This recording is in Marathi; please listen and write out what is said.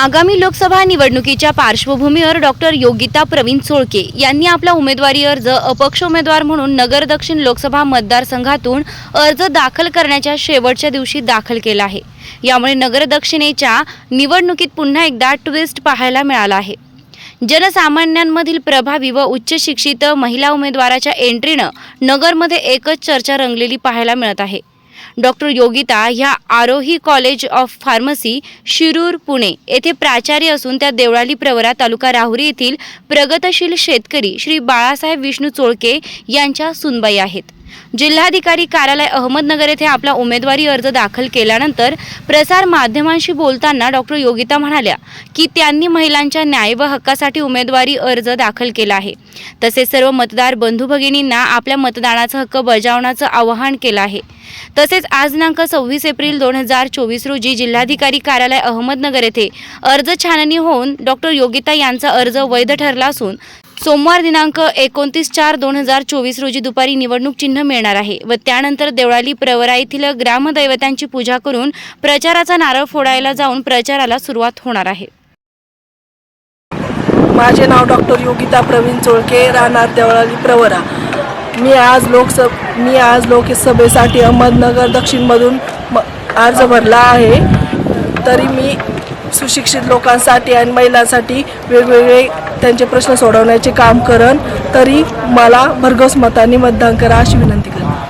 आगामी लोकसभा निवडणुकीच्या पार्श्वभूमीवर डॉक्टर योगिता प्रवीण चोळके यांनी आपला उमेदवारी अर्ज अपक्ष उमेदवार म्हणून नगर दक्षिण लोकसभा मतदारसंघातून अर्ज दाखल करण्याच्या शेवटच्या दिवशी दाखल केला आहे। यामुळे नगर दक्षिणेच्या निवडणुकीत पुन्हा एकदा ट्विस्ट पाहायला मिळाला आहे। जनसामान्यांमधील प्रभावी व उच्च शिक्षित महिला उमेदवाराच्या एंट्रीनं नगरमध्ये एकच चर्चा रंगलेली पाहायला मिळत आहे। डॉक्टर योगिता ह्या Arohi college of pharmacy Shirur Pune येथे प्राचार्य असून त्या देवळाली प्रवरा तालुका राहुरी येथील प्रगतशील शेतकरी श्री बाळासाहेब विष्णू चोळके यांच्या सुनबाई आहेत। जिल्हाधिकारी कार्यालय अहमदनगर येथे आपला उमेदवारी अर्ज दाखल केल्यानंतर प्रसार माध्यमांशी बोलताना डॉक्टर योगिता म्हणाल्या की त्यांनी महिलांच्या न्याय व हक्कासाठी उमेदवारी अर्ज दाखल केला आहे। तसेच सर्व मतदार बंधू भगिनींना आपल्या मतदानाचा हक्क बजावण्याचं आवाहन केलं आहे। तसेच आज दिनांक 26 एप्रिल 2024 रोजी जिल्हाधिकारी कार्यालय अहमदनगर येथे अर्ज छाननी होऊन डॉक्टर योगिता यांचा अर्ज वैध ठरला असून सोमवार दिनांक 29/4/2024 रोजी दुपारी निवडणूक चिन्ह मिळणार आहे व त्यानंतर देवळाली प्रवरा येथील ग्रामदैवतांची पूजा करून प्रचाराचा नारळ फोडायला जाऊन प्रचाराला सुरुवात होणार आहे। माझे नाव डॉक्टर योगिता प्रवीण चोळके, राहणार देवळाली प्रवरा। मी आज लोकसभेसाठी अहमदनगर दक्षिणमधून अर्ज भरला आहे। तरी मी सुशिक्षित लोकांसाठी आणि महिलांसाठी वेगवेगळे त्यांचे प्रश्न सोडवण्याचे काम करन। तरी मला भरघोस मतांनी मतदान करा अशी विनंती करते।